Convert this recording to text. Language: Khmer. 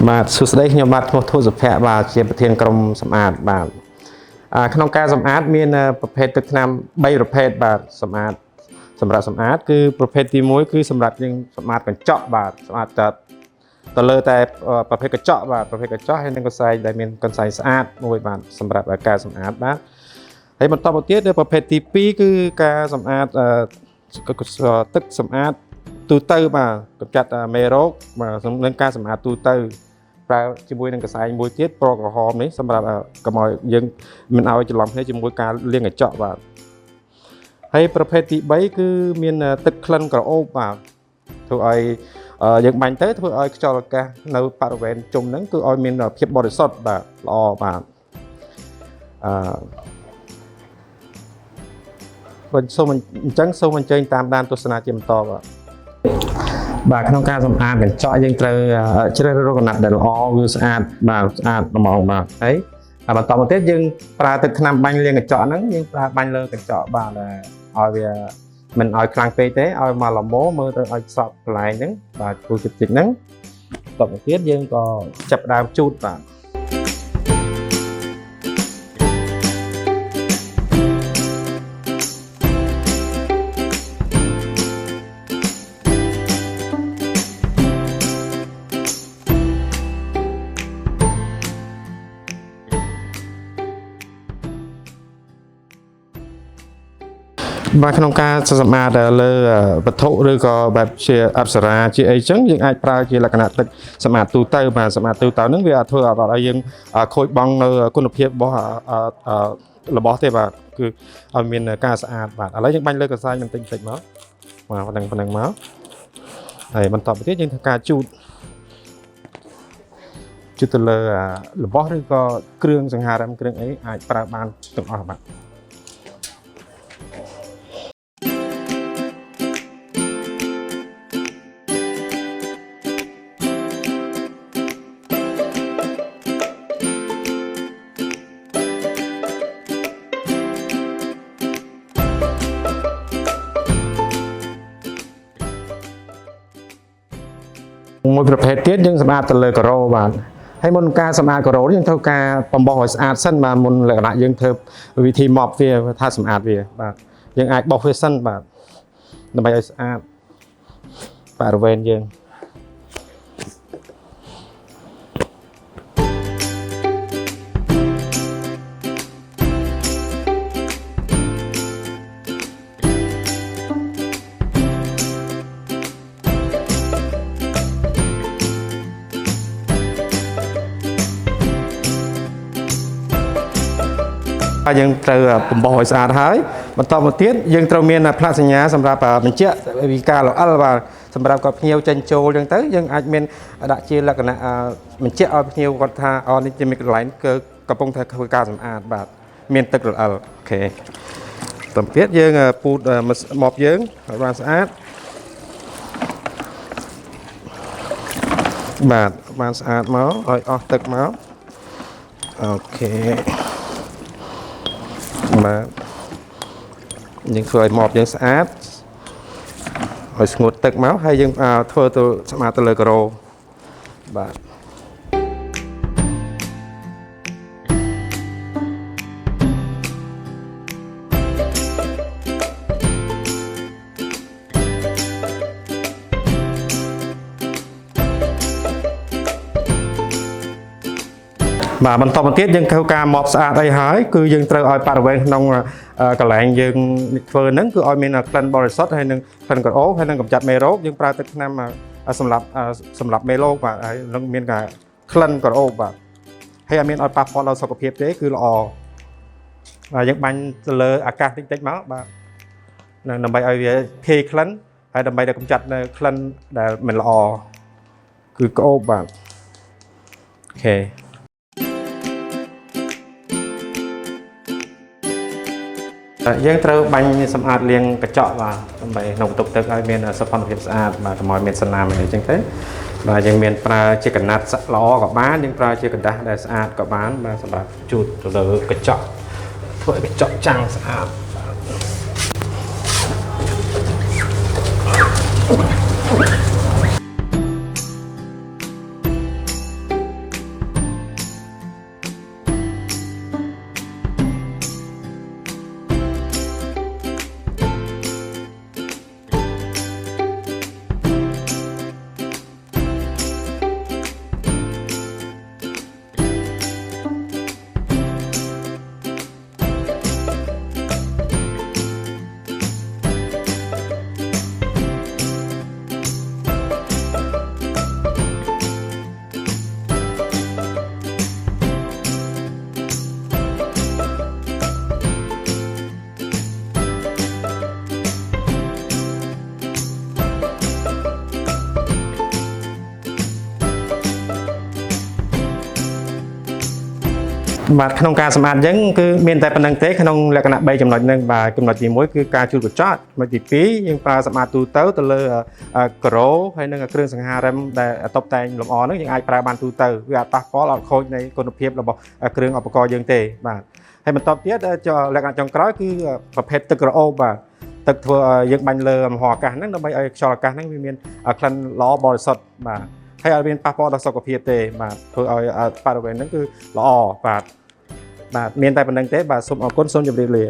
បាទសួស្តីខ្ញុំបាទឈ្មោះធុសុភ័ក្របាទជាប្រធានក្រុមសម្អាតបាទក្នុងការសម្អាតមានប្រភេទទឹកថ្នាំ3ប្រភេទបាទសម្អាតសម្រាប់សម្អាតគឺប្រភេទទី1គឺសម្រាប់យើងសម្អាតកញ្ចក់បាទសម្អាតទៅលើតែប្រភេទកញ្ចក់បាទប្រភេទកញ្ចក់ហើយនឹងកន្សែងដែលមានកន្សែងស្អាតមួយបាទសម្រាប់ការសម្អាតបាទហើយបន្តមកទៀតប្រភេទទី2គឺការសម្អាតទឹកសម្អាតទូទៅបាទកម្ចាត់មេរោគបាទនឹងការសម្អាតទូទៅប្រើជាមួយនឹងកន្សែងមួយទៀតពណ៌ក្រហមនេះសម្រាប់កុំឲ្យយើងមិនឲ្យច្រឡំគ្នាជាមួយការលាងកញ្ចក់បាទហើយប្រភេទទី3គឺមានទឹកក្លិនក្រអូបបាទធ្វើឲ្យយើងបាញ់ទៅធ្វើឲ្យខ្យល់អាកាសនៅបរិវេណជុំហ្នឹងគឺឲ្យមានភាពបរិសុទ្ធបាទល្អបាទបាទសូមអញ្ចឹងសូមអញ្ជើញតាមដានទស្សនាជាបន្តបាទក្នុងការសម្អាតកញ្ចក់យើងត្រូវជ្រើសរើសរកកណាត់ដែលល្អវាស្អាតបាទស្អាតល្មមបាទហើយបន្តមកទៀតយើងប្រើទឹកថ្នាំបាញ់លាងកញ្ចក់ហ្នឹងយើងប្រើបាញ់លើកញ្ចក់បាទឲ្យវាមិនឲ្យខ្លាំងពេកទេឲ្យមកល្មមមើលទៅឲ្យសក់កន្លែងហ្នឹងបាទគូតិចហ្នឹងបន្តមកទៀតយើងក៏ចាប់ដើមជូតបាទបាទក្នុងការសម្អាតលើវត្ថុឬក៏បែបជាអប្សរាជាអីចឹងយើងអាចប្រើជាលក្ខណៈទឹកសម្អាតទូទៅបាទសម្អាតទូទៅហ្នឹងវាធ្វើឲ្យយើងខូចបង់នៅគុណភាពរបស់ទេបាទគឺឲ្យមានការស្អាតបាទឥឡូវយើងបាញ់លើកន្សែងបន្តិចមកបាទប៉ុណ្ណឹងមកហើយបន្តទៅទៀតយើងធ្វើការជូតទៅលើរបស់ឬក៏គ្រឿងសង្ហារិមគ្រឿងអីអាចប្រើបានទាំងអស់បាទមួយប្រភេទទៀតយើងសម្អាតទៅលើការ៉ូបាទហើយមុនការសម្អាតការ៉ូយើងត្រូវការបំបោសឲ្យស្អាតសិនបាទមុនលក្ខណៈយើងធ្វើវិធីម៉ប់វាថាសម្អាតវាបាទយើងអាចបោសវាសិនបាទដើម្បីឲ្យស្អាតបរិវេណយើងយើងត្រូវបំបោសឲ្យស្អាតហើយបន្តមកទៀតយើងត្រូវមានផ្លាកសញ្ញាសម្រាប់បញ្ជាក់ពីការល្អិលបាទសម្រាប់គាត់ភ្ញៀវចេញចូលអញ្ចឹងទៅយើងអាចមានដាក់ជាលក្ខណៈបញ្ជាក់ឲ្យភ្ញៀវគាត់ថានេះជាមានកន្លែងគឺកំពុងតែធ្វើការសម្អាតបាទមានទឹកល្អិលអូខេបន្តទៀតយើងពូតម៉ប់យើងឲ្យបានស្អាតបាទបានស្អាតមកឲ្យអស់ទឹកមកអូខេបាទយើងធ្វើឲ្យម៉បយើងស្អាតឲ្យស្ងួតទឹកមកហើយយើងធ្វើទៅស្មាតទៅលើការ៉ូបាទបាទបន្តមកទៀតយើងធ្វើការម៉បស្អាតអីហើយគឺយើងត្រូវឲ្យបរិវេណក្នុងកន្លែងយើងធ្វើហ្នឹងគឺឲ្យមានក្លិនបរិសុទ្ធហើយនឹងក្លិនក្រអូបហើយនឹងកម្ចាត់មេរោគយើងប្រើទឹកថ្នាំសម្រាប់មេរោគបាទហើយនឹងមានការក្លិនក្រអូបបាទហើយអត់មានឲ្យប៉ះពាល់ដល់សុខភាពទេគឺល្អបាទយើងបាញ់ទៅលើអាកាសតិចមកបាទដើម្បីឲ្យវាភាយក្លិនហើយដើម្បីឲ្យកម្ចាត់នៅក្លិនដែលមិនល្អគឺក្អូបបាទអូខេយើងត្រូវបាញ់សម្អាតលាងកញ្ចក់បាទដើម្បីក្នុងបន្ទប់ទឹកឲ្យមានសោភ័ណភាពស្អាតបាទកុំឲ្យមានសណ្ណាមអីចឹងទៅបាទយើងមានប្រើជាកណាត់ល្អក៏បានយើងប្រើជាกระดาษដែលស្អាតក៏បានបាទសម្រាប់ជូតទៅលើកញ្ចក់ធ្វើឲ្យកញ្ចក់ចាំងស្អាត បាទ បាទក្នុងការសម្អាតអញ្ចឹងគឺមានតែប៉ុណ្្នឹងទេក្នុងលក្ខណៈ3ចំណុចហ្នឹងបាទចំណុចទី1គឺការជូតកញ្ចក់ចំណុចទី2យើងប្រើសម្អាតទូទៅលើការ៉ូហើយនិងគ្រឿងសង្ហារិមដែលតុបតែងលម្អហ្នឹងយើងអាចប្រើបានទូទៅវាអាចប៉ះពាល់អត់ខូចនៃគុណភាពរបស់គ្រឿងឧបករណ៍យើងទេបាទហើយបន្តទៀតលក្ខណៈចុងក្រោយគឺប្រភេទទឹកក្រអូបបាទទឹកធ្វើឲ្យយើងបាញ់លើមហោអាកាសហ្នឹងដើម្បីឲ្យខ្យល់អាកាសហ្នឹងវាមានក្លិនល្អបរិសុទ្ធបាទហើយអត់មានប៉ះពាល់ដល់សុខភាពទេបាទធ្វើឲ្យបរិវេណហ្នឹងគឺល្អបាទមានតែប៉ុណ្្នឹងទេបាទសូមអរគុណសូមជម្រាបលា